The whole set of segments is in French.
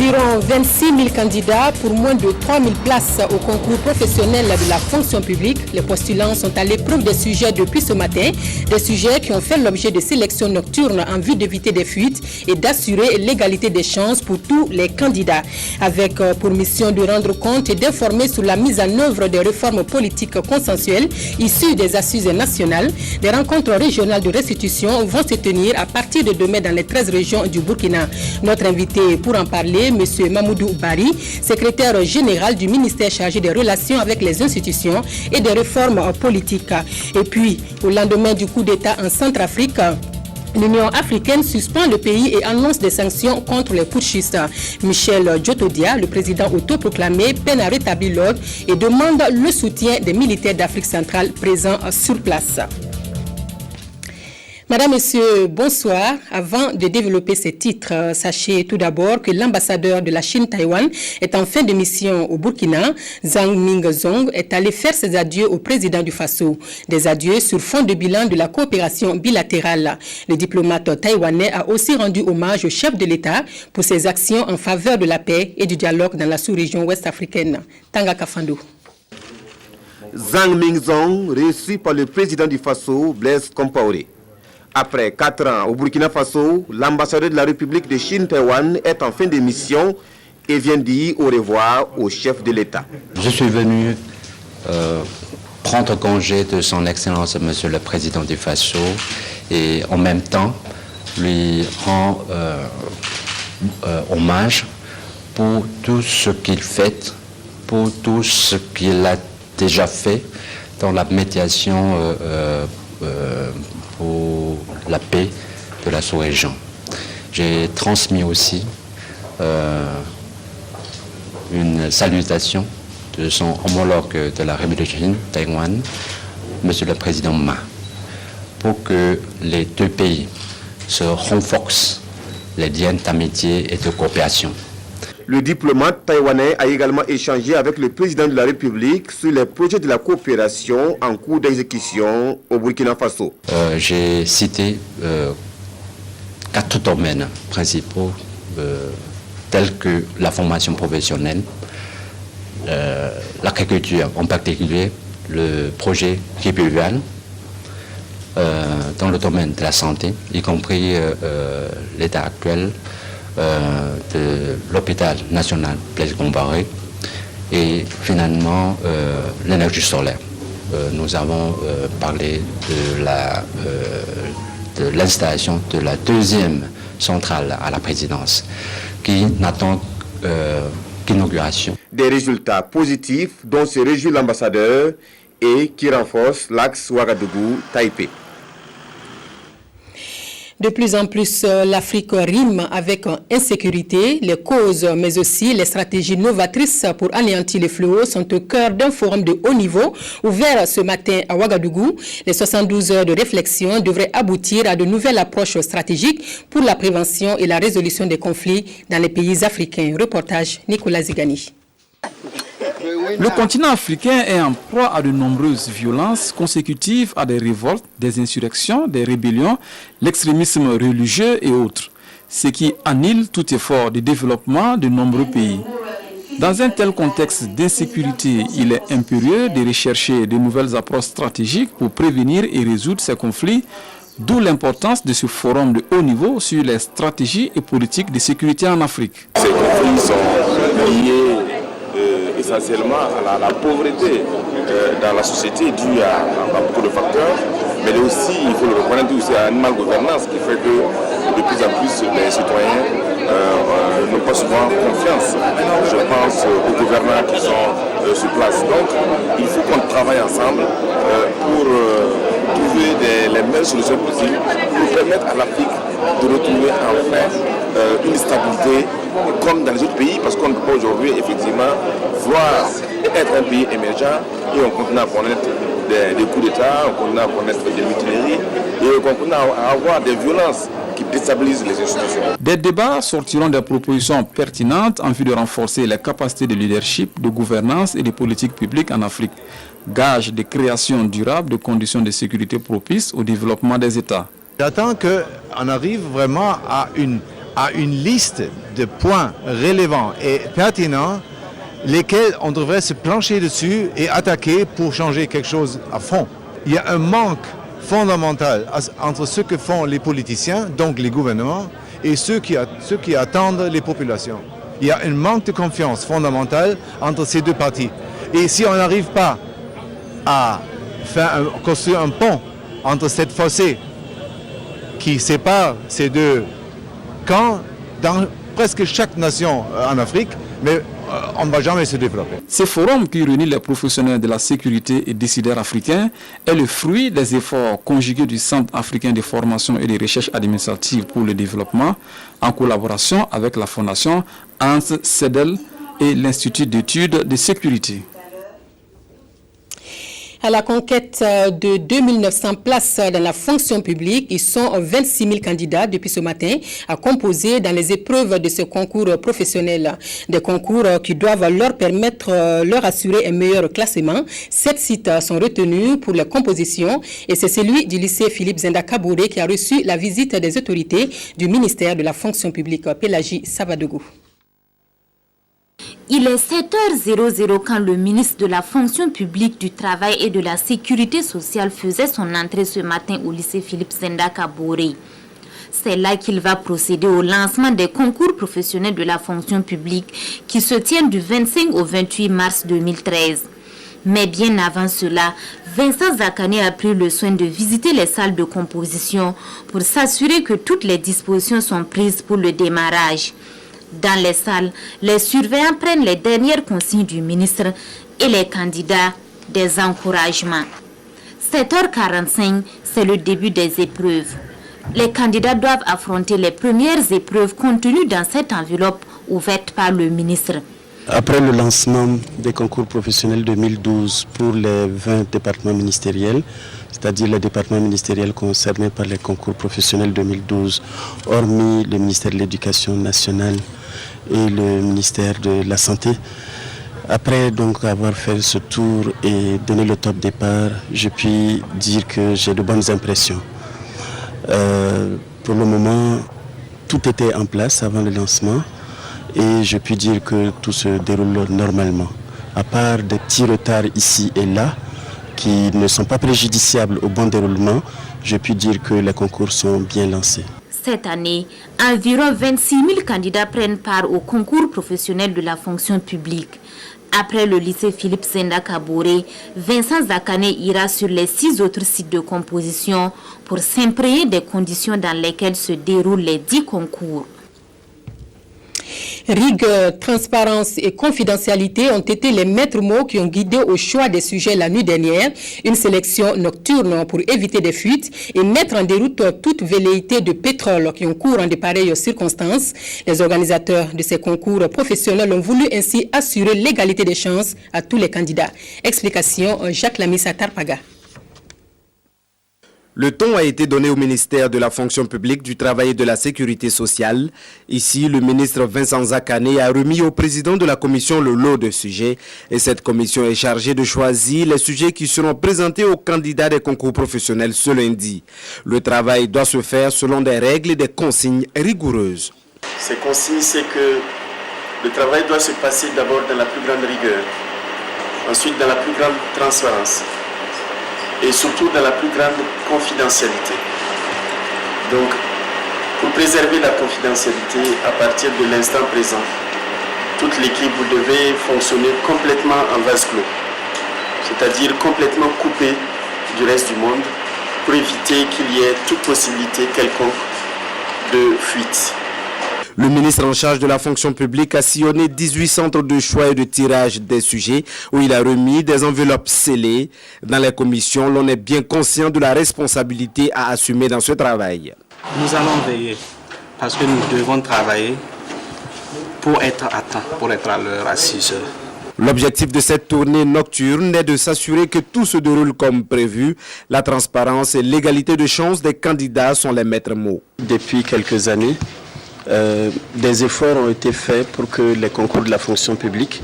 Environ 26 000 candidats pour moins de 3 000 places au concours professionnel de la fonction publique. Les postulants sont à l'épreuve des sujets depuis ce matin, des sujets qui ont fait l'objet de sélections nocturnes en vue d'éviter des fuites et d'assurer l'égalité des chances pour tous les candidats, avec pour mission de rendre compte et d'informer sur la mise en œuvre des réformes politiques consensuelles issues des assises nationales. Des rencontres régionales de restitution vont se tenir à partir de demain dans les 13 régions du Burkina. Notre invité pour en parler, M. Mamoudou Bari, secrétaire général du ministère chargé des relations avec les institutions et des réformes politiques. Et puis, au lendemain du coup d'État en Centrafrique, l'Union africaine suspend le pays et annonce des sanctions contre les putschistes. Michel Djotodia, le président autoproclamé, peine à rétablir l'ordre et demande le soutien des militaires d'Afrique centrale présents sur place. Madame, Monsieur, bonsoir. Avant de développer ces titres, sachez tout d'abord que l'ambassadeur de la Chine-Taïwan est en fin de mission au Burkina. Zhang Mingzong est allé faire ses adieux au président du Faso. Des adieux sur fond de bilan de la coopération bilatérale. Le diplomate taïwanais a aussi rendu hommage au chef de l'État pour ses actions en faveur de la paix et du dialogue dans la sous-région ouest-africaine. Tanga Kafando. Zhang Mingzong, reçu par le président du Faso, Blaise Compaoré. Après 4 ans au Burkina Faso, l'ambassadeur de la République de Chine-Taïwan est en fin de mission et vient dire au revoir au chef de l'État. Je suis venu prendre congé de son Excellence Monsieur le Président du Faso et en même temps lui rendre hommage pour tout ce qu'il fait, pour tout ce qu'il a déjà fait dans la médiation pour la paix de la sous-région. J'ai transmis aussi une salutation de son homologue de la République de Chine, Taïwan, Monsieur le Président Ma, pour que les deux pays se renforcent les liens d'amitié et de coopération. Le diplomate taïwanais a également échangé avec le président de la République sur les projets de la coopération en cours d'exécution au Burkina Faso. J'ai cité 4 domaines principaux tels que la formation professionnelle, l'agriculture en particulier, le projet KPUAL, dans le domaine de la santé, y compris l'état actuel de l'hôpital national Blaise Compaoré et finalement l'énergie solaire. Nous avons parlé de l'installation de la 2e centrale à la présidence qui n'attend qu'inauguration. Des résultats positifs dont se réjouit l'ambassadeur et qui renforcent l'axe Ouagadougou-Taipei. De plus en plus, l'Afrique rime avec insécurité. Les causes, mais aussi les stratégies novatrices pour anéantir les fléaux sont au cœur d'un forum de haut niveau ouvert ce matin à Ouagadougou. Les 72 heures de réflexion devraient aboutir à de nouvelles approches stratégiques pour la prévention et la résolution des conflits dans les pays africains. Reportage Nicolas Zigani. Le continent africain est en proie à de nombreuses violences consécutives à des révoltes, des insurrections, des rébellions, l'extrémisme religieux et autres, ce qui annule tout effort de développement de nombreux pays. Dans un tel contexte d'insécurité, il est impérieux de rechercher de nouvelles approches stratégiques pour prévenir et résoudre ces conflits, d'où l'importance de ce forum de haut niveau sur les stratégies et politiques de sécurité en Afrique. Ces conflits sont liés essentiellement à la pauvreté dans la société due à beaucoup de facteurs, mais aussi, il faut le reconnaître, aussi à une mal-gouvernance qui fait que de plus en plus les citoyens n'ont pas souvent confiance. Je pense aux gouvernants qui sont sur place. Donc, il faut qu'on travaille ensemble pour trouver les meilleures solutions possibles pour permettre à l'Afrique de retrouver enfin une stabilité comme dans les autres pays, parce qu'on ne peut pas aujourd'hui effectivement voir être un pays émergent et on continue à connaître des coups d'État, on continue à connaître des mutineries et on continue à avoir des violences qui déstabilisent les institutions. Des débats sortiront des propositions pertinentes en vue de renforcer les capacités de leadership, de gouvernance et de politique publique en Afrique, gage de création durable de conditions de sécurité propices au développement des États. J'attends qu'on arrive vraiment à une à une liste de points relevants et pertinents lesquels on devrait se plancher dessus et attaquer pour changer quelque chose à fond. Il y a un manque fondamental entre ce que font les politiciens, donc les gouvernements, et ceux qui attendent les populations. Il y a un manque de confiance fondamentale entre ces deux parties. Et si on n'arrive pas à construire un pont entre cette fossé qui sépare ces deux camps dans presque chaque nation en Afrique, mais on ne va jamais se développer. Ce forum qui réunit les professionnels de la sécurité et décideurs africains est le fruit des efforts conjugués du Centre africain de formation et de recherche administrative pour le développement en collaboration avec la Fondation Hans Sedel et l'Institut d'études de sécurité. À la conquête de 2900 places dans la fonction publique, ils sont 26 000 candidats depuis ce matin à composer dans les épreuves de ce concours professionnel. Des concours qui doivent leur permettre leur assurer un meilleur classement. 7 sites sont retenus pour les compositions et c'est celui du lycée Philippe Zenda Kabouré qui a reçu la visite des autorités du ministère de la fonction publique. Pélagie Savadougou. Il est 7h00 quand le ministre de la fonction publique, du travail et de la sécurité sociale faisait son entrée ce matin au lycée Philippe Zenda Kabouré. C'est là qu'il va procéder au lancement des concours professionnels de la fonction publique qui se tiennent du 25 au 28 mars 2013. Mais bien avant cela, Vincent Zakane a pris le soin de visiter les salles de composition pour s'assurer que toutes les dispositions sont prises pour le démarrage. Dans les salles, les surveillants prennent les dernières consignes du ministre et les candidats des encouragements. 7h45, c'est le début des épreuves. Les candidats doivent affronter les premières épreuves contenues dans cette enveloppe ouverte par le ministre. Après le lancement des concours professionnels 2012 pour les 20 départements ministériels, c'est-à-dire les départements ministériels concernés par les concours professionnels 2012, hormis le ministère de l'Éducation nationale et le ministère de la Santé. Après donc avoir fait ce tour et donné le top départ, je puis dire que j'ai de bonnes impressions. Pour le moment, tout était en place avant le lancement et je puis dire que tout se déroule normalement. À part des petits retards ici et là, qui ne sont pas préjudiciables au bon déroulement, je puis dire que les concours sont bien lancés. Cette année, environ 26 000 candidats prennent part au concours professionnel de la fonction publique. Après le lycée Philippe Zenda Kabouré, Vincent Zakane ira sur les 6 autres sites de composition pour s'imprégner des conditions dans lesquelles se déroulent les 10 concours. Rigueur, transparence et confidentialité ont été les maîtres mots qui ont guidé au choix des sujets la nuit dernière. Une sélection nocturne pour éviter des fuites et mettre en déroute toute velléité de pétrole qui ont cours en de pareilles circonstances. Les organisateurs de ces concours professionnels ont voulu ainsi assurer l'égalité des chances à tous les candidats. Explication Jacques Lamissa Tarpaga. Le ton a été donné au ministère de la fonction publique, du travail et de la sécurité sociale. Ici, le ministre Vincent Zakane a remis au président de la commission le lot de sujets. Et cette commission est chargée de choisir les sujets qui seront présentés aux candidats des concours professionnels ce lundi. Le travail doit se faire selon des règles et des consignes rigoureuses. Ces consignes, c'est que le travail doit se passer d'abord dans la plus grande rigueur, ensuite dans la plus grande transparence, et surtout dans la plus grande confidentialité. Donc, pour préserver la confidentialité à partir de l'instant présent, toute l'équipe, vous devez fonctionner complètement en vase clos, c'est-à-dire complètement coupé du reste du monde pour éviter qu'il y ait toute possibilité quelconque de fuite. Le ministre en charge de la fonction publique a sillonné 18 centres de choix et de tirage des sujets où il a remis des enveloppes scellées. Dans les commissions, l'on est bien conscient de la responsabilité à assumer dans ce travail. Nous allons veiller parce que nous devons travailler pour être à temps, pour être à l'heure à 6 heures. L'objectif de cette tournée nocturne est de s'assurer que tout se déroule comme prévu. La transparence et l'égalité de chances des candidats sont les maîtres mots. Depuis quelques années, des efforts ont été faits pour que les concours de la fonction publique,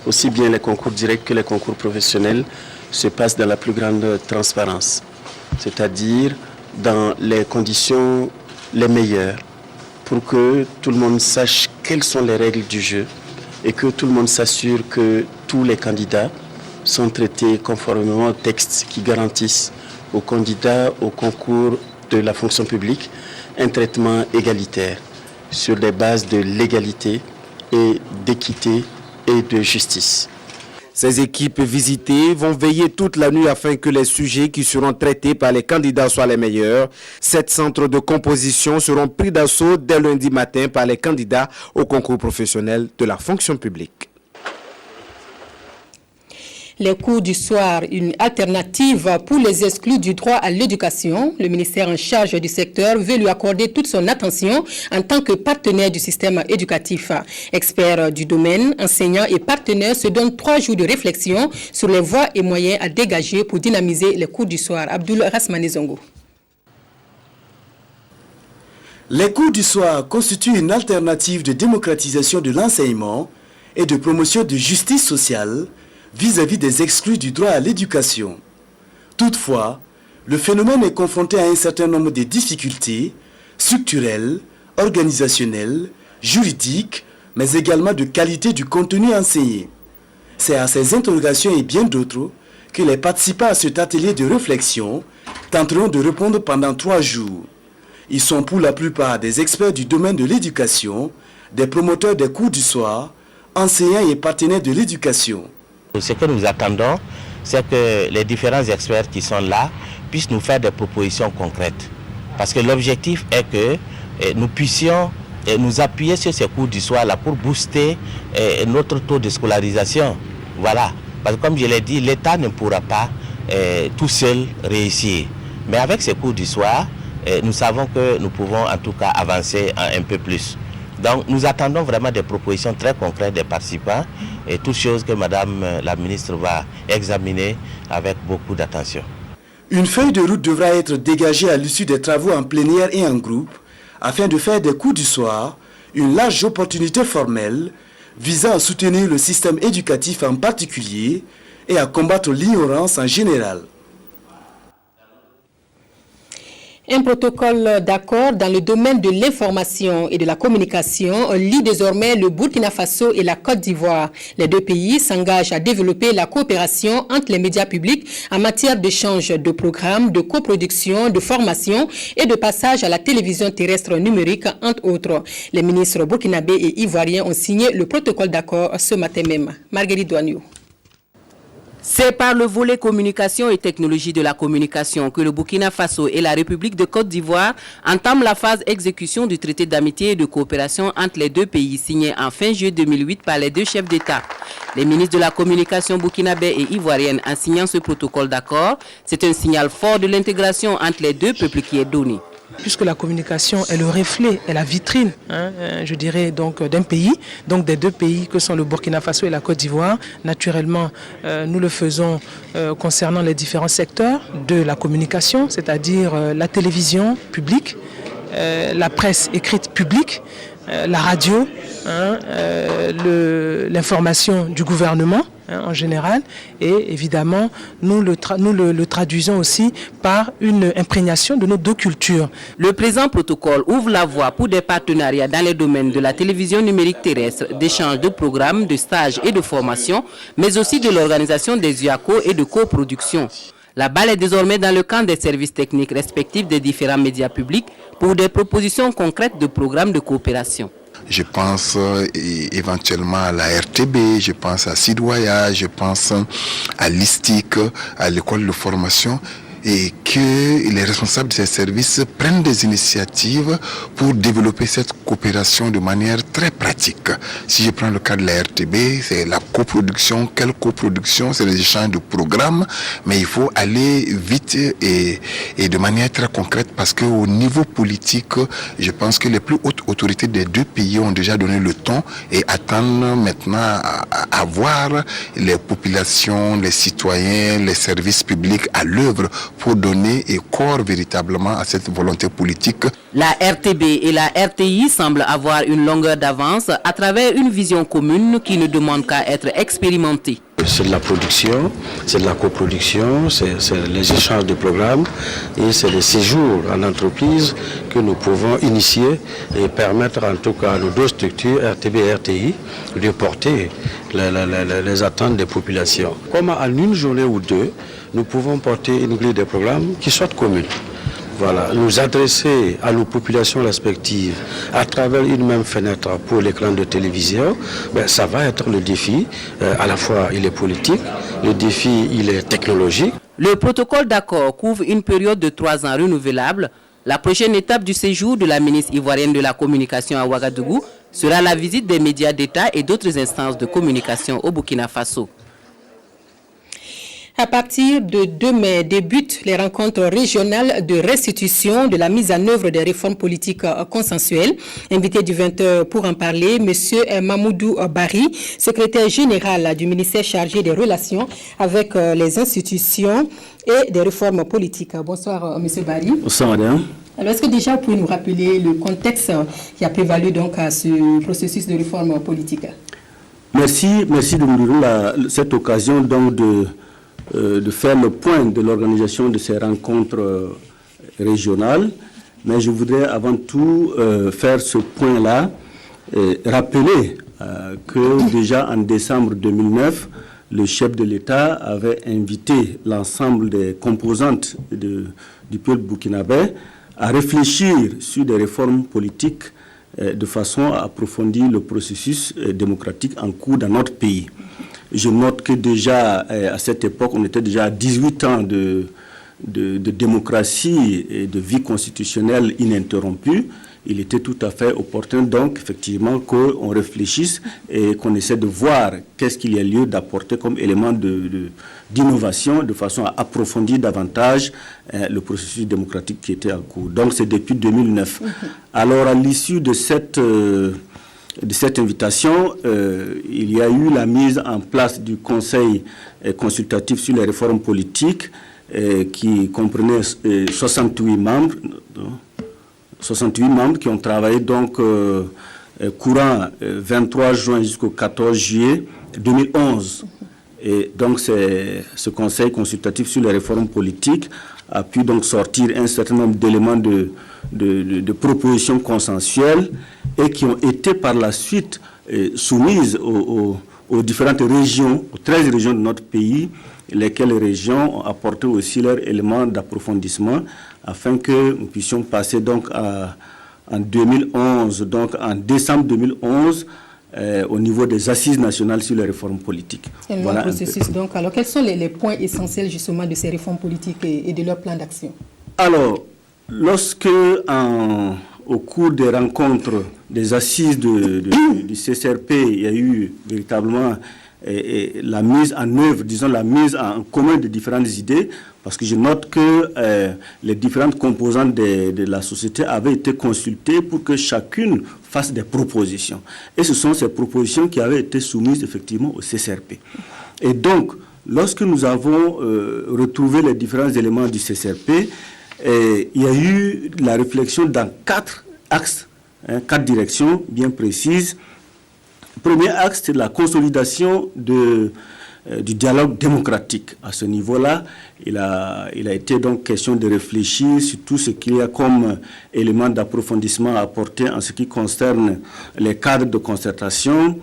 aussi bien les concours directs que les concours professionnels, se passent dans la plus grande transparence, c'est-à-dire dans les conditions les meilleures. pour que tout le monde sache quelles sont les règles du jeu et que tout le monde s'assure que tous les candidats sont traités conformément aux textes qui garantissent aux candidats au concours de la fonction publique un traitement égalitaire sur les bases de l'égalité et d'équité et de justice. Ces équipes visitées vont veiller toute la nuit afin que les sujets qui seront traités par les candidats soient les meilleurs. 7 centres de composition seront pris d'assaut dès lundi matin par les candidats au concours professionnel de la fonction publique. Les cours du soir, une alternative pour les exclus du droit à l'éducation. Le ministère en charge du secteur veut lui accorder toute son attention en tant que partenaire du système éducatif. Experts du domaine, enseignants et partenaires se donnent 3 jours de réflexion sur les voies et moyens à dégager pour dynamiser les cours du soir. Abdoul Rasmane Zongo. Les cours du soir constituent une alternative de démocratisation de l'enseignement et de promotion de justice sociale vis-à-vis des exclus du droit à l'éducation. Toutefois, le phénomène est confronté à un certain nombre de difficultés structurelles, organisationnelles, juridiques, mais également de qualité du contenu enseigné. C'est à ces interrogations et bien d'autres que les participants à cet atelier de réflexion tenteront de répondre pendant 3 jours. Ils sont pour la plupart des experts du domaine de l'éducation, des promoteurs des cours du soir, enseignants et partenaires de l'éducation. Ce que nous attendons, c'est que les différents experts qui sont là puissent nous faire des propositions concrètes. Parce que l'objectif est que nous puissions nous appuyer sur ces cours du soir là pour booster notre taux de scolarisation. Voilà. Parce que comme je l'ai dit, l'État ne pourra pas tout seul réussir. Mais avec ces cours du soir, nous savons que nous pouvons en tout cas avancer un peu plus. Donc nous attendons vraiment des propositions très concrètes des participants et toutes choses que Madame la ministre va examiner avec beaucoup d'attention. Une feuille de route devra être dégagée à l'issue des travaux en plénière et en groupe afin de faire des cours du soir une large opportunité formelle visant à soutenir le système éducatif en particulier et à combattre l'ignorance en général. Un protocole d'accord dans le domaine de l'information et de la communication lie désormais le Burkina Faso et la Côte d'Ivoire. Les 2 pays s'engagent à développer la coopération entre les médias publics en matière d'échange de programmes, de coproduction, de formation et de passage à la télévision terrestre numérique, entre autres. Les ministres burkinabés et ivoiriens ont signé le protocole d'accord ce matin même. Marguerite Douaniou. C'est par le volet communication et technologie de la communication que le Burkina Faso et la République de Côte d'Ivoire entament la phase exécution du traité d'amitié et de coopération entre les 2 pays signé en fin juillet 2008 par les 2 chefs d'État. Les ministres de la communication burkinabé et ivoirienne en signant ce protocole d'accord, c'est un signal fort de l'intégration entre les 2 peuples qui est donné. Puisque la communication est le reflet, est la vitrine, je dirais, donc d'un pays, donc des 2 pays que sont le Burkina Faso et la Côte d'Ivoire. Naturellement, nous le faisons concernant les différents secteurs de la communication, c'est-à-dire la télévision publique, la presse écrite publique, la radio, l'information du gouvernement en général, et évidemment nous le traduisons aussi par une imprégnation de nos 2 cultures. Le présent protocole ouvre la voie pour des partenariats dans les domaines de la télévision numérique terrestre, d'échange de programmes, de stages et de formation, mais aussi de l'organisation des UACO et de coproduction. La balle est désormais dans le camp des services techniques respectifs des différents médias publics pour des propositions concrètes de programmes de coopération. Je pense éventuellement à la RTB, je pense à Sidwaya, je pense à l'ISTIC, à l'école de formation, et que les responsables de ces services prennent des initiatives pour développer cette coopération de manière très pratique. Si je prends le cas de la RTB, c'est la coproduction. Quelle coproduction? C'est les échanges de programmes, mais il faut aller vite et de manière très concrète parce qu'au niveau politique, je pense que les plus hautes autorités des 2 pays ont déjà donné le ton et attendent maintenant à voir les populations, les citoyens, les services publics à l'œuvre pour donner corps véritablement à cette volonté politique. La RTB et la RTI semblent avoir une longueur d'avance à travers une vision commune qui ne demande qu'à être expérimentée. C'est de la production, c'est de la coproduction, c'est les échanges de programmes et c'est les séjours en entreprise que nous pouvons initier et permettre en tout cas à nos deux structures, RTB et RTI, de porter les attentes des populations. Comme en une journée ou deux, nous pouvons porter une grille de programmes qui soit commune. Voilà, nous adresser à nos populations respectives à travers une même fenêtre pour l'écran de télévision, ça va être le défi. À la fois, il est politique, le défi, il est technologique. Le protocole d'accord couvre une période de 3 ans renouvelable. La prochaine étape du séjour de la ministre ivoirienne de la communication à Ouagadougou sera la visite des médias d'État et d'autres instances de communication au Burkina Faso. À partir de 2 mai débutent les rencontres régionales de restitution de la mise en œuvre des réformes politiques consensuelles. Invité du 20h pour en parler, M. Mamoudou Bari, secrétaire général du ministère chargé des relations avec les institutions et des réformes politiques. Bonsoir, M. Bari. Bonsoir, madame. Alors, est-ce que déjà vous pouvez nous rappeler le contexte qui a prévalu donc à ce processus de réforme politique? Merci de nous donner cette occasion donc de faire le point de l'organisation de ces rencontres régionales. Mais je voudrais avant tout faire ce point-là, rappeler que déjà en décembre 2009, le chef de l'État avait invité l'ensemble des composantes du peuple burkinabé à réfléchir sur des réformes politiques de façon à approfondir le processus démocratique en cours dans notre pays. Je note que déjà, à cette époque, on était déjà à 18 ans de démocratie et de vie constitutionnelle ininterrompue. Il était tout à fait opportun, donc, effectivement, qu'on réfléchisse et qu'on essaie de voir qu'est-ce qu'il y a lieu d'apporter comme élément d'innovation de façon à approfondir davantage le processus démocratique qui était en cours. Donc, c'est depuis 2009. Alors, à l'issue de cette invitation, il y a eu la mise en place du Conseil consultatif sur les réformes politiques qui comprenait 68 membres. 68 membres qui ont travaillé donc courant 23 juin jusqu'au 14 juillet 2011. Et donc ce Conseil consultatif sur les réformes politiques a pu donc sortir un certain nombre d'éléments de propositions consensuelles et qui ont été par la suite soumises aux différentes régions, aux 13 régions de notre pays, lesquelles régions ont apporté aussi leurs éléments d'approfondissement afin que nous puissions passer donc en 2011, donc en décembre 2011, au niveau des assises nationales sur les réformes politiques. Voilà processus, donc, alors, quels sont les points essentiels justement de ces réformes politiques et de leur plan d'action? Alors, lorsque au cours des rencontres des assises du CCRP, il y a eu véritablement la mise en œuvre, disons la mise en commun de différentes idées, parce que je note que les différentes composantes de la société avaient été consultées pour que chacune fasse des propositions. Et ce sont ces propositions qui avaient été soumises effectivement au CCRP. Et donc, lorsque nous avons retrouvé les différents éléments du CCRP, il y a eu la réflexion dans 4 axes, 4 directions bien précises. Le premier axe, c'est la consolidation du dialogue démocratique. À ce niveau-là, il a été donc question de réfléchir sur tout ce qu'il y a comme élément d'approfondissement à apporter en ce qui concerne les cadres de concertation,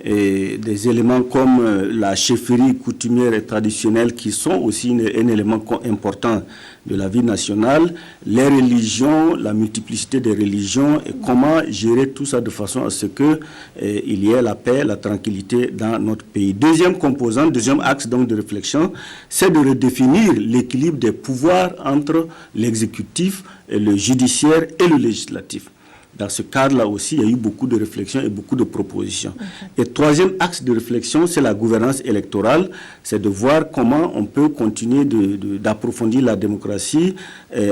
et des éléments comme la chefferie coutumière et traditionnelle qui sont aussi un élément important de la vie nationale, les religions, la multiplicité des religions et comment gérer tout ça de façon à ce que il y ait la paix, la tranquillité dans notre pays. Deuxième composante, deuxième axe donc de réflexion, c'est de redéfinir l'équilibre des pouvoirs entre l'exécutif, le judiciaire et le législatif. Dans ce cadre-là aussi, il y a eu beaucoup de réflexions et beaucoup de propositions. Et troisième axe de réflexion, c'est la gouvernance électorale. C'est de voir comment on peut continuer d'approfondir la démocratie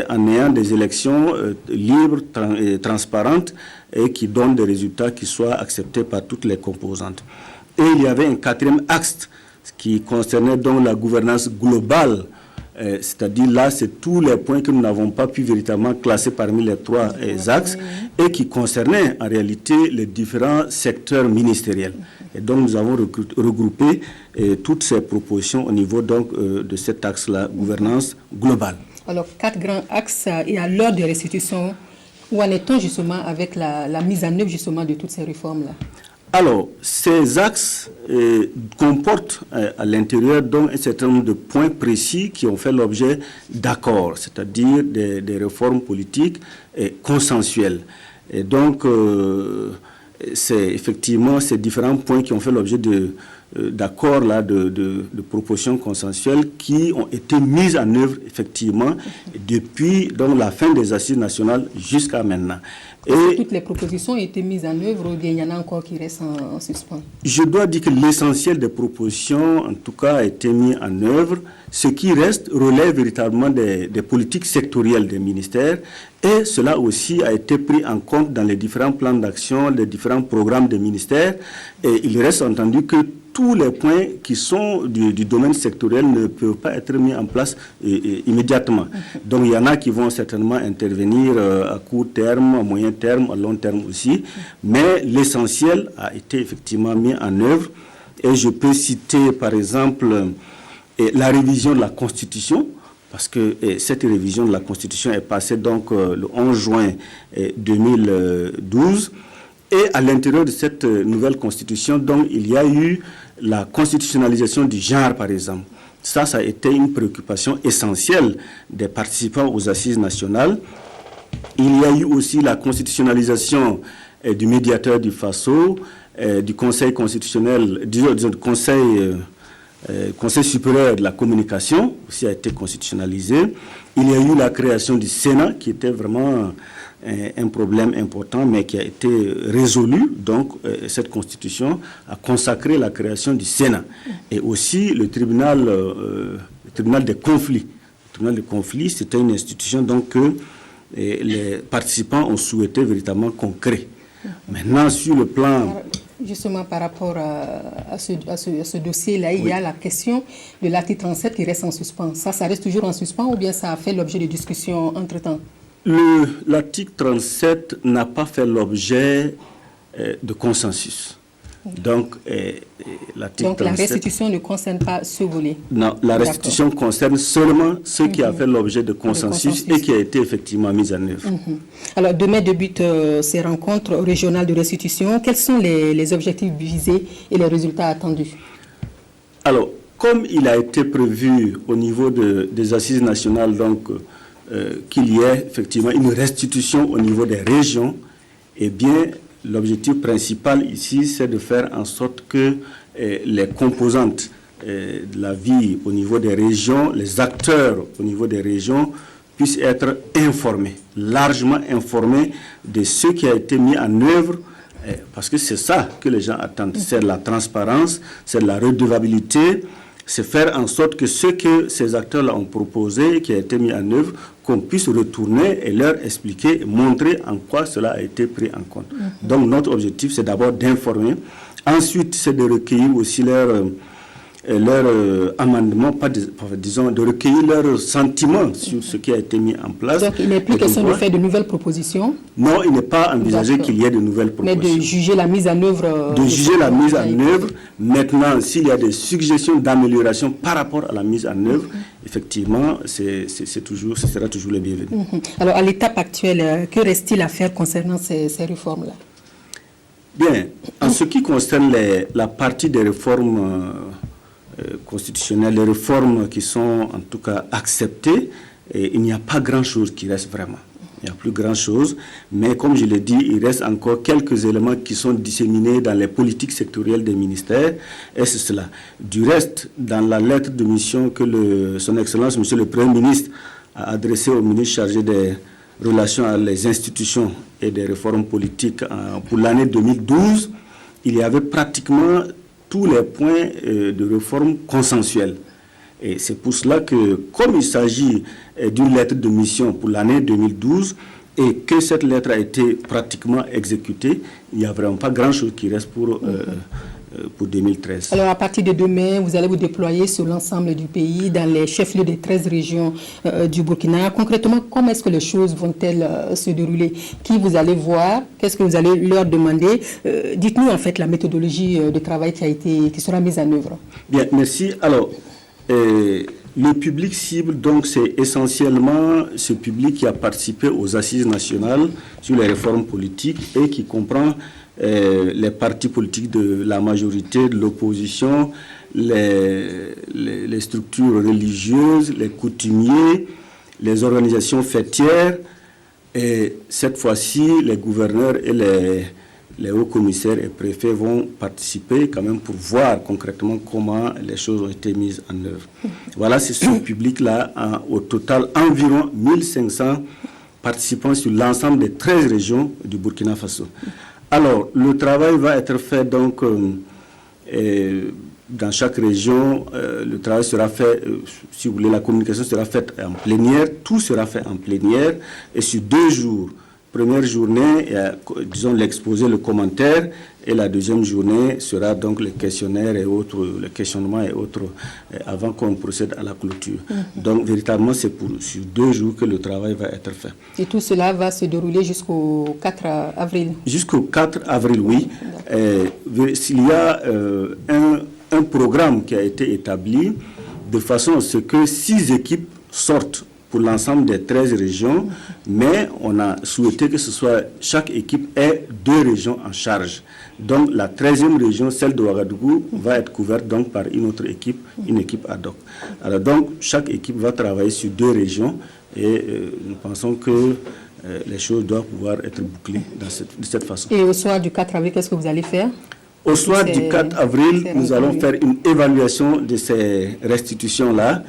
en ayant des élections libres et transparentes et qui donnent des résultats qui soient acceptés par toutes les composantes. Et il y avait un quatrième axe qui concernait donc la gouvernance globale c'est-à-dire là, c'est tous les points que nous n'avons pas pu véritablement classer parmi les 3 axes et qui concernaient en réalité les différents secteurs ministériels. Et donc nous avons regroupé toutes ces propositions au niveau donc, de cet axe-là, gouvernance globale. Alors 4 grands axes et à l'heure de restitution, où en est-on justement avec la mise en œuvre justement de toutes ces réformes-là? Alors, ces axes comportent à l'intérieur donc un certain nombre de points précis qui ont fait l'objet d'accords, c'est-à-dire des réformes politiques consensuelles. Et donc, c'est effectivement ces différents points qui ont fait l'objet d'accords, de propositions consensuelles qui ont été mises en œuvre effectivement depuis donc, la fin des assises nationales jusqu'à maintenant. Et toutes les propositions ont été mises en œuvre ou bien il y en a encore qui restent en suspens? Je dois dire que l'essentiel des propositions, en tout cas, a été mis en œuvre. Ce qui reste relève véritablement des politiques sectorielles des ministères et cela aussi a été pris en compte dans les différents plans d'action, les différents programmes des ministères. Et il reste entendu que tous les points qui sont du domaine sectoriel ne peuvent pas être mis en place immédiatement. Donc il y en a qui vont certainement intervenir à court terme, à moyen terme, à long terme aussi. Mais l'essentiel a été effectivement mis en œuvre. Et je peux citer par exemple la révision de la Constitution, parce que cette révision de la Constitution est passée donc le 11 juin 2012. Et à l'intérieur de cette nouvelle Constitution, donc, il y a eu la constitutionnalisation du genre, par exemple. Ça a été une préoccupation essentielle des participants aux assises nationales. Il y a eu aussi la constitutionnalisation du médiateur du FASO, du Conseil constitutionnel, du Conseil supérieur de la communication, aussi a été constitutionnalisé. Il y a eu la création du Sénat, qui était vraiment un problème important, mais qui a été résolu. Donc, cette Constitution a consacré la création du Sénat. Et aussi le tribunal des conflits. Le tribunal des conflits, c'était une institution donc, que les participants ont souhaité véritablement qu'on crée. Maintenant, sur le plan... Justement, par rapport à ce dossier-là, il y a la question de l'article 37 qui reste en suspens. Ça reste toujours en suspens ou bien ça a fait l'objet de discussions entre-temps? L'article 37 n'a pas fait l'objet de consensus. Donc, l'article 37... la restitution ne concerne pas ce volet? Non, la restitution concerne seulement ce qui a fait l'objet de consensus et qui a été effectivement mis en œuvre. Alors, demain débutent ces rencontres régionales de restitution. Quels sont les objectifs visés et les résultats attendus? Alors, comme il a été prévu au niveau des assises nationales, donc, qu'il y ait effectivement une restitution au niveau des régions, eh bien, l'objectif principal ici, c'est de faire en sorte que les composantes de la vie au niveau des régions, les acteurs au niveau des régions, puissent être informés, largement informés de ce qui a été mis en œuvre, parce que c'est ça que les gens attendent, c'est de la transparence, c'est de la redevabilité, c'est faire en sorte que ce que ces acteurs-là ont proposé, qui a été mis en œuvre, qu'on puisse retourner et leur expliquer, montrer en quoi cela a été pris en compte. Donc notre objectif, c'est d'abord d'informer. Ensuite, c'est de recueillir aussi leur amendement, disons, de recueillir leurs sentiments sur ce qui a été mis en place. Donc il n'est plus question de faire de nouvelles propositions? Non, il n'est pas envisagé qu'il y ait de nouvelles propositions. Mais de juger la mise en œuvre? De juger la mise en œuvre. Maintenant, s'il y a des suggestions d'amélioration par rapport à la mise en œuvre, effectivement, ce sera toujours le bienvenu. Alors, à l'étape actuelle, que reste-t-il à faire concernant ces réformes-là? Bien, en ce qui concerne la partie des réformes constitutionnelles, les réformes qui sont en tout cas acceptées, il n'y a pas grand-chose qui reste vraiment. Il n'y a plus grand-chose, mais comme je l'ai dit, il reste encore quelques éléments qui sont disséminés dans les politiques sectorielles des ministères, et c'est cela. Du reste, dans la lettre de mission que Son Excellence, Monsieur le Premier ministre, a adressée au ministre chargé des relations avec les institutions et des réformes politiques pour l'année 2012, il y avait pratiquement tous les points de réforme consensuels. Et c'est pour cela que, comme il s'agit d'une lettre de mission pour l'année 2012 et que cette lettre a été pratiquement exécutée, il n'y a vraiment pas grand-chose qui reste pour pour 2013. Alors à partir de demain, vous allez vous déployer sur l'ensemble du pays, dans les chefs-lieux des 13 régions du Burkina. Concrètement, comment est-ce que les choses vont-elles se dérouler? Qui vous allez voir? Qu'est-ce que vous allez leur demander? Dites-nous en fait la méthodologie de travail qui sera mise en œuvre. Bien, merci. Alors, le public cible, donc, c'est essentiellement ce public qui a participé aux assises nationales sur les réformes politiques et qui comprend les partis politiques de la majorité, de l'opposition, les structures religieuses, les coutumiers, les organisations fêtières, et cette fois-ci, les gouverneurs et les hauts commissaires et préfets vont participer quand même pour voir concrètement comment les choses ont été mises en œuvre. Voilà, c'est ce public-là, au total environ 1500 participants sur l'ensemble des 13 régions du Burkina Faso. Alors, le travail va être fait donc dans chaque région. Le travail sera fait, si vous voulez, la communication sera faite en plénière, tout sera fait en plénière et sur 2 jours. Première journée, disons l'exposé, le commentaire, et la deuxième journée sera donc les questionnaires et autres, les questionnements et autres, avant qu'on procède à la clôture. Donc, véritablement, c'est sur 2 jours que le travail va être fait. Et tout cela va se dérouler jusqu'au 4 avril? Jusqu'au 4 avril, oui. Il y a un programme qui a été établi de façon à ce que 6 équipes sortent pour l'ensemble des 13 régions, mais on a souhaité que ce soit chaque équipe ait 2 régions en charge. Donc la 13e région, celle de Ouagadougou, va être couverte donc par une autre équipe, une équipe ad hoc. Alors donc chaque équipe va travailler sur 2 régions et nous pensons que les choses doivent pouvoir être bouclées de cette façon. Et au soir du 4 avril, qu'est-ce que vous allez faire? Au soir du 4 avril, nous allons faire une évaluation de ces restitutions-là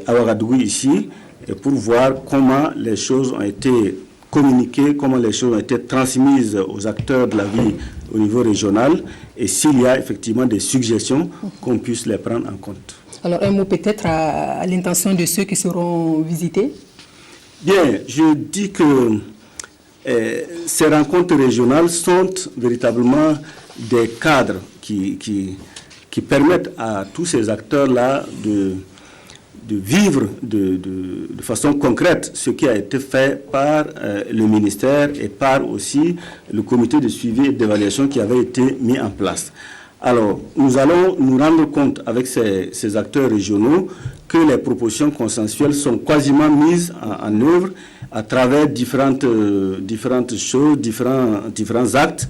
à Ouagadougou ici, et pour voir comment les choses ont été communiquées, comment les choses ont été transmises aux acteurs de la vie au niveau régional, et s'il y a effectivement des suggestions, qu'on puisse les prendre en compte. Alors un mot peut-être à l'intention de ceux qui seront visités? Bien, je dis que ces rencontres régionales sont véritablement des cadres qui permettent à tous ces acteurs-là de vivre de façon concrète ce qui a été fait par le ministère et par aussi le comité de suivi et d'évaluation qui avait été mis en place. Alors, nous allons nous rendre compte avec ces acteurs régionaux que les propositions consensuelles sont quasiment mises en œuvre à travers différentes choses, différents actes,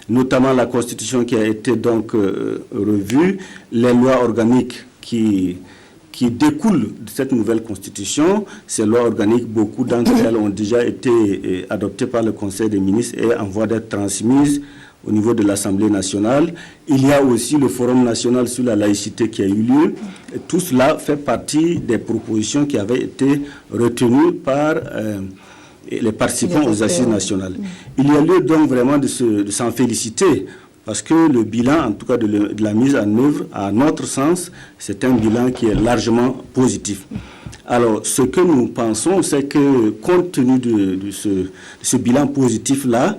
notamment la Constitution qui a été donc revue, les lois organiques qui découlent de cette nouvelle Constitution. Ces lois organiques, beaucoup d'entre elles ont déjà été adoptées par le Conseil des ministres et en voie d'être transmises au niveau de l'Assemblée nationale. Il y a aussi le Forum national sur la laïcité qui a eu lieu. Et tout cela fait partie des propositions qui avaient été retenues par les participants aux assises nationales. Il y a lieu donc vraiment de s'en féliciter, parce que le bilan, en tout cas de la mise en œuvre, à notre sens, c'est un bilan qui est largement positif. Alors, ce que nous pensons, c'est que compte tenu de ce bilan positif-là,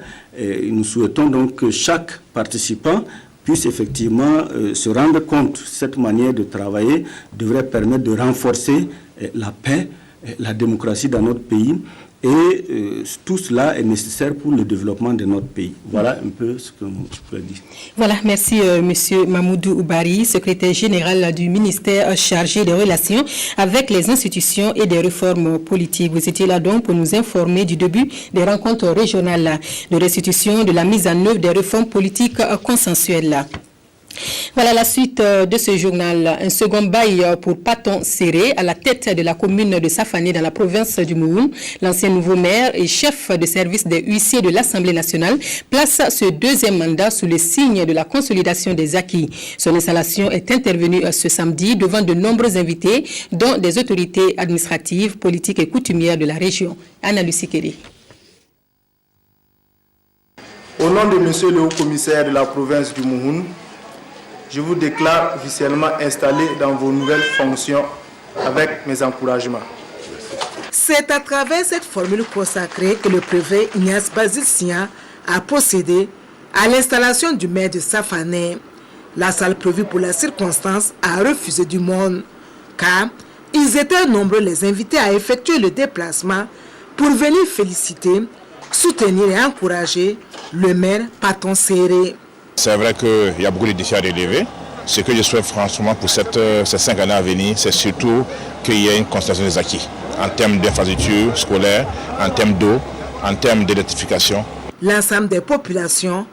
nous souhaitons donc que chaque participant puisse effectivement se rendre compte que cette manière de travailler devrait permettre de renforcer la paix, la démocratie dans notre pays. Et tout cela est nécessaire pour le développement de notre pays. Voilà un peu ce que je peux dire. Voilà, merci Monsieur Mamoudou Oubari, secrétaire général du ministère chargé des relations avec les institutions et des réformes politiques. Vous étiez là donc pour nous informer du début des rencontres régionales de restitution de la mise en œuvre des réformes politiques consensuelles. Voilà la suite de ce journal. Un second bail pour Paton Serré à la tête de la commune de Safané dans la province du Mouhoun. L'ancien nouveau maire et chef de service des huissiers de l'Assemblée nationale place ce 2e mandat sous le signe de la consolidation des acquis. Son installation est intervenue ce samedi devant de nombreux invités, dont des autorités administratives, politiques et coutumières de la région. Anna-Lucie Kelly. Au nom de monsieur le haut-commissaire de la province du Mouhoun, je vous déclare officiellement installé dans vos nouvelles fonctions avec mes encouragements. C'est à travers cette formule consacrée que le préfet Ignace Basile Sia a procédé à l'installation du maire de Safané, La salle prévue pour la circonstance a refusé du monde, car ils étaient nombreux les invités à effectuer le déplacement pour venir féliciter, soutenir et encourager le maire Paton Séré. C'est vrai qu'il y a beaucoup de défis à relever. Ce que je souhaite franchement pour ces 5 années à venir, c'est surtout qu'il y ait une constatation des acquis en termes d'infrastructures scolaires, en termes d'eau, en termes d'électrification. L'ensemble des populations,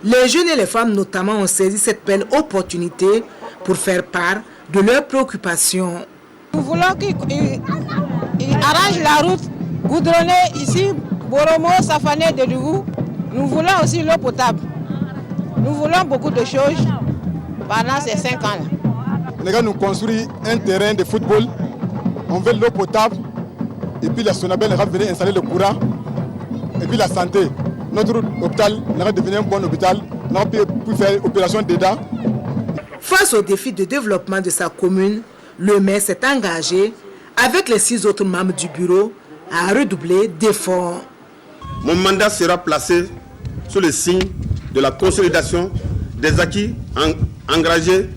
les jeunes et les femmes notamment, ont saisi cette belle opportunité pour faire part de leurs préoccupations. Nous voulons qu'ils arrangent la route goudronnée ici, Boromo, Safané, Dedougou. Nous voulons aussi l'eau potable. Nous voulons beaucoup de choses pendant ces 5 ans. Les gars nous construisent un terrain de football, on veut l'eau potable, et puis la Sonabel va venir installer le courant, et puis la santé. Notre hôpital va devenir un bon hôpital, on peut faire opération dedans. Face au défi de développement de sa commune, le maire s'est engagé, avec les 6 autres membres du bureau, à redoubler d'efforts. Mon mandat sera placé sous le signe de la consolidation des acquis engagés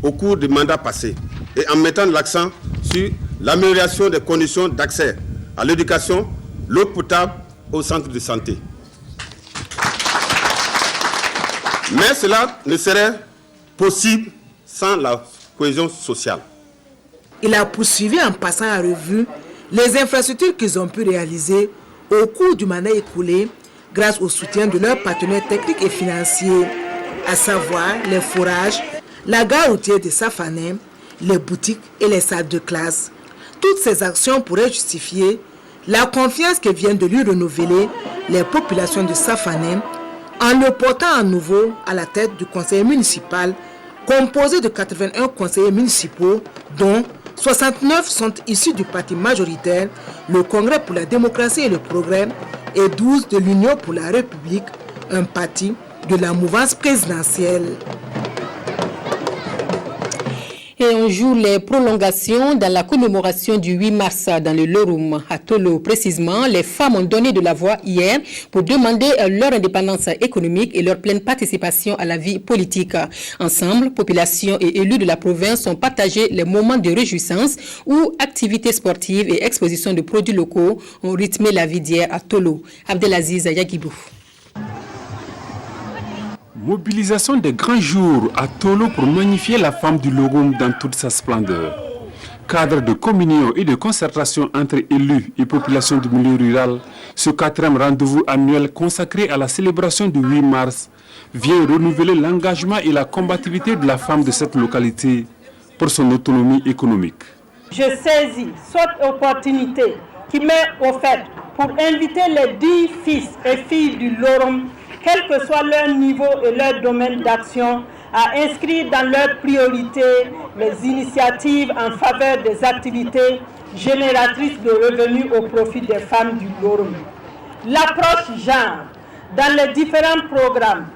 au cours du mandat passé et en mettant l'accent sur l'amélioration des conditions d'accès à l'éducation, l'eau potable au centre de santé. Mais cela ne serait possible sans la cohésion sociale. Il a poursuivi en passant en revue les infrastructures qu'ils ont pu réaliser au cours du mandat écoulé grâce au soutien de leurs partenaires techniques et financiers, à savoir les forages, la gare routière de Safané, les boutiques et les salles de classe. Toutes ces actions pourraient justifier la confiance que viennent de lui renouveler les populations de Safané en le portant à nouveau à la tête du conseil municipal composé de 81 conseillers municipaux dont 69 sont issus du parti majoritaire, le Congrès pour la démocratie et le progrès, et 12 de l'Union pour la République, un parti de la mouvance présidentielle. Et on joue les prolongations dans la commémoration du 8 mars dans le Loroum. À Tolo, précisément, les femmes ont donné de la voix hier pour demander leur indépendance économique et leur pleine participation à la vie politique. Ensemble, population et élus de la province ont partagé les moments de réjouissance où activités sportives et expositions de produits locaux ont rythmé la vie d'hier à Tolo. Abdelaziz Yagibou. Mobilisation des grands jours à Tolo pour magnifier la femme du Loroum dans toute sa splendeur. Cadre de communion et de concertation entre élus et population du milieu rural, ce 4e rendez-vous annuel consacré à la célébration du 8 mars vient renouveler l'engagement et la combativité de la femme de cette localité pour son autonomie économique. Je saisis cette opportunité qui m'est offerte pour inviter les 10 fils et filles du Loroum, quel que soit leur niveau et leur domaine d'action, à inscrire dans leurs priorités les initiatives en faveur des activités génératrices de revenus au profit des femmes du Loroum. L'approche genre dans les différents programmes,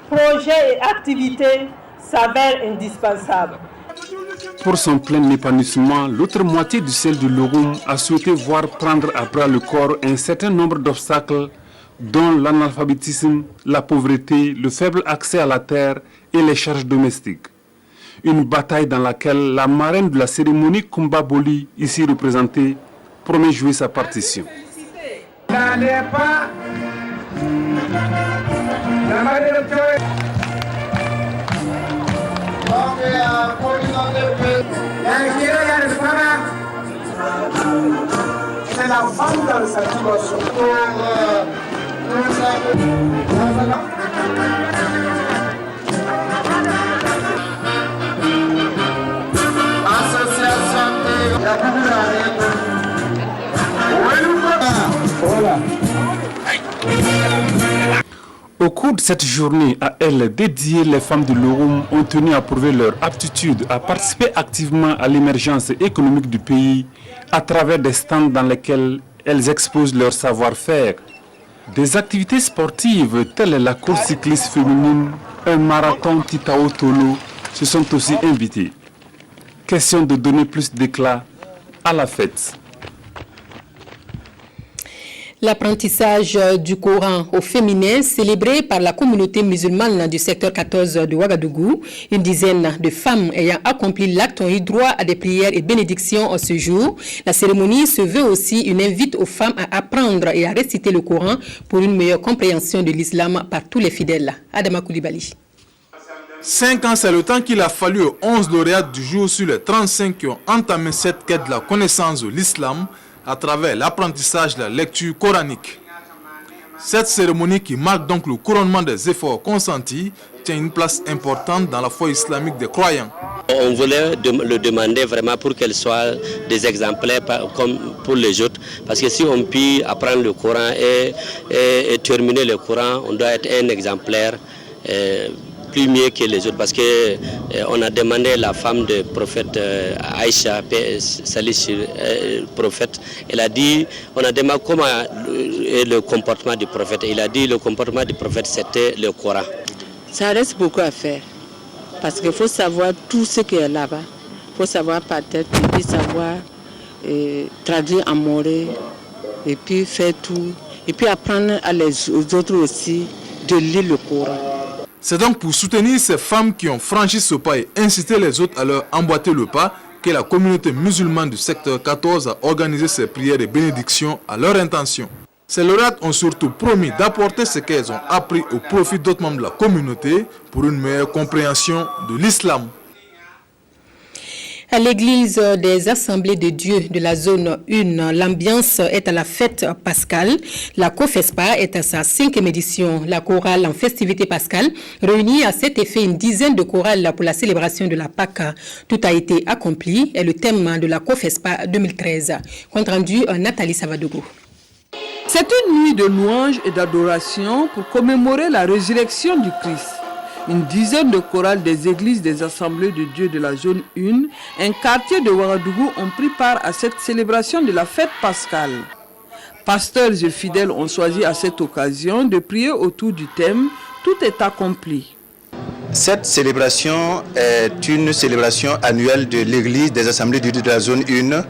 projets et activités s'avère indispensable. Pour son plein épanouissement, l'autre moitié du ciel du Loroum a souhaité voir prendre à bras le corps un certain nombre d'obstacles dont l'analphabétisme, la pauvreté, le faible accès à la terre et les charges domestiques. Une bataille dans laquelle la marraine de la cérémonie Kumba Boli, ici représentée, promet jouer sa partition. C'est la femme dans sa situation. Au cours de cette journée à elle dédiée, les femmes de Loroum ont tenu à prouver leur aptitude à participer activement à l'émergence économique du pays à travers des stands dans lesquels elles exposent leur savoir-faire. Des activités sportives telles la course cycliste féminine, un marathon Titao Tolo se sont aussi invités. Question de donner plus d'éclat à la fête. L'apprentissage du Coran au féminin célébré par la communauté musulmane du secteur 14 de Ouagadougou. Une dizaine de femmes ayant accompli l'acte ont eu droit à des prières et bénédictions ce jour. La cérémonie se veut aussi une invite aux femmes à apprendre et à réciter le Coran pour une meilleure compréhension de l'islam par tous les fidèles. Adama Koulibaly. 5 ans, c'est le temps qu'il a fallu aux 11 lauréats du jour sur les 35 qui ont entamé cette quête de la connaissance de l'islam à travers l'apprentissage de la lecture coranique. Cette cérémonie qui marque donc le couronnement des efforts consentis tient une place importante dans la foi islamique des croyants. On voulait le demander vraiment pour qu'elles soient des exemplaires comme pour les autres. Parce que si on peut apprendre le Coran et terminer le Coran, on doit être un exemplaire plus mieux que les autres. Parce qu'on a demandé à la femme du prophète Aïcha, prophète, elle a dit, on a demandé comment est le comportement du prophète. Il a dit le comportement du prophète c'était le Coran. Ça reste beaucoup à faire. Parce qu'il faut savoir tout ce qui est là-bas. Il faut savoir par tête, et puis savoir traduire en moré, et puis faire tout. Et puis apprendre aux autres aussi de lire le Coran. C'est donc pour soutenir ces femmes qui ont franchi ce pas et inciter les autres à leur emboîter le pas que la communauté musulmane du secteur 14 a organisé ces prières et bénédictions à leur intention. Ces lauréates ont surtout promis d'apporter ce qu'elles ont appris au profit d'autres membres de la communauté pour une meilleure compréhension de l'islam. À l'église des Assemblées de Dieu de la zone 1, l'ambiance est à la fête pascale. La COFESPA est à sa 5e édition. La chorale en festivité pascale réunit à cet effet une dizaine de chorales pour la célébration de la Pâque. Tout a été accompli et le thème de la COFESPA 2013. Compte rendu Nathalie Savadogo. C'est une nuit de louanges et d'adoration pour commémorer la résurrection du Christ. Une dizaine de chorales des églises des Assemblées de Dieu de la zone 1, un quartier de Ouagadougou, ont pris part à cette célébration de la fête pascale. Pasteurs et fidèles ont choisi à cette occasion de prier autour du thème « Tout est accompli ». Cette célébration est une célébration annuelle de l'église des Assemblées de Dieu de la zone 1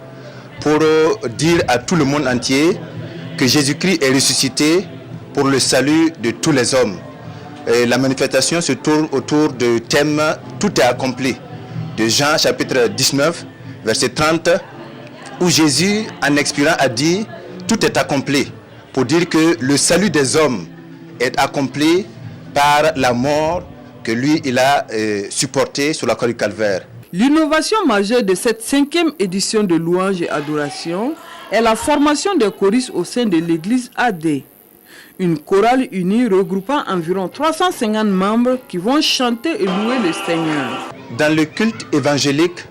pour dire à tout le monde entier que Jésus-Christ est ressuscité pour le salut de tous les hommes. Et la manifestation se tourne autour du thème « Tout est accompli » de Jean chapitre 19, verset 30, où Jésus, en expirant, a dit « Tout est accompli » pour dire que le salut des hommes est accompli par la mort que lui, il a supportée sur la croix du Calvaire. L'innovation majeure de cette 5e édition de louanges et adoration est la formation des choristes au sein de l'église AD. Une chorale unie regroupant environ 350 membres qui vont chanter et louer le Seigneur. Dans le culte évangélique,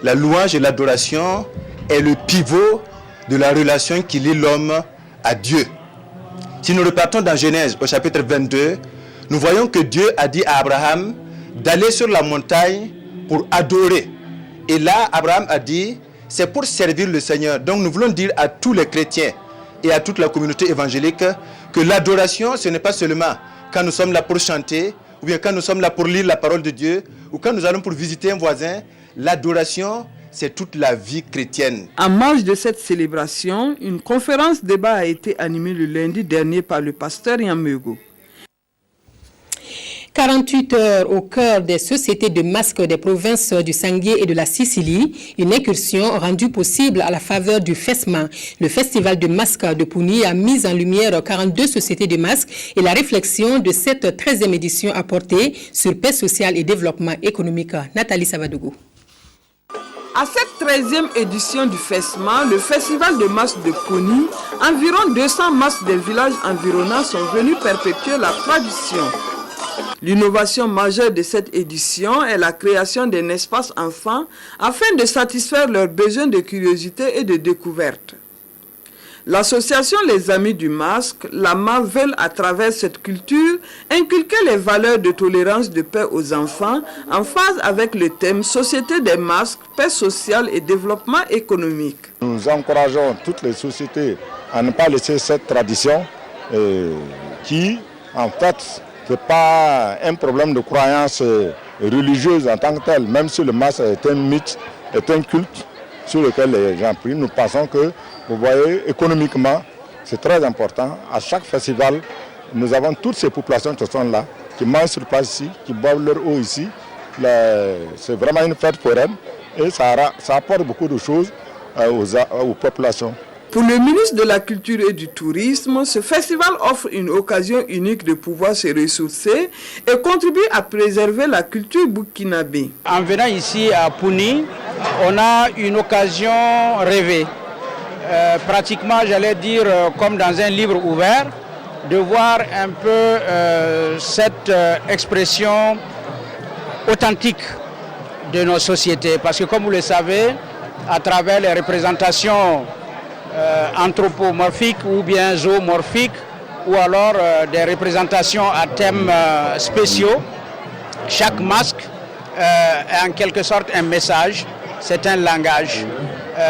la louange et l'adoration est le pivot de la relation qui lie l'homme à Dieu. Si nous repartons dans Genèse au chapitre 22, nous voyons que Dieu a dit à Abraham d'aller sur la montagne pour adorer. Et là, Abraham a dit, c'est pour servir le Seigneur. Donc nous voulons dire à tous les chrétiens et à toute la communauté évangélique que l'adoration, ce n'est pas seulement quand nous sommes là pour chanter, ou bien quand nous sommes là pour lire la parole de Dieu, ou quand nous allons pour visiter un voisin. L'adoration, c'est toute la vie chrétienne. En marge de cette célébration, une conférence débat a été animée le lundi dernier par le pasteur Yamego. 48 heures au cœur des sociétés de masques des provinces du Sangué et de la Sicily, une incursion rendue possible à la faveur du FESMA. Le festival de masques de Pouni a mis en lumière 42 sociétés de masques et la réflexion de cette 13e édition a porté sur paix sociale et développement économique. Nathalie Savadogo. À cette 13e édition du FESMA, le festival de masques de Pouni, environ 200 masques des villages environnants sont venus perpétuer la tradition. L'innovation majeure de cette édition est la création d'un espace enfant afin de satisfaire leurs besoins de curiosité et de découverte. L'association Les Amis du Masque, l'AMA, veulent à travers cette culture inculquer les valeurs de tolérance de paix aux enfants en phase avec le thème Société des masques, paix sociale et développement économique. Nous encourageons toutes les sociétés à ne pas laisser cette tradition qui, en fait, ce n'est pas un problème de croyance religieuse en tant que tel, même si le masque est un mythe, est un culte sur lequel les gens prient. Nous pensons que, vous voyez, économiquement, C'est très important. À chaque festival, nous avons toutes ces populations qui sont là, qui mangent sur place ici, qui boivent leur eau ici. C'est vraiment une fête pour elles et ça apporte beaucoup de choses aux populations. Pour le ministre de la Culture et du Tourisme, ce festival offre une occasion unique de pouvoir se ressourcer et contribuer à préserver la culture burkinabé. En venant ici à Pouni, on a une occasion rêvée. Pratiquement, j'allais dire, comme dans un livre ouvert, de voir un peu cette expression authentique de nos sociétés. Parce que comme vous le savez, à travers les représentations anthropomorphiques ou bien zoomorphiques, ou alors des représentations à thèmes spéciaux, chaque masque est en quelque sorte un message, c'est un langage.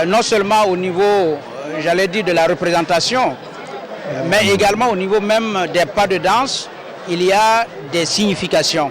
Non seulement au niveau, j'allais dire, de la représentation, mais également au niveau même des pas de danse, il y a des significations.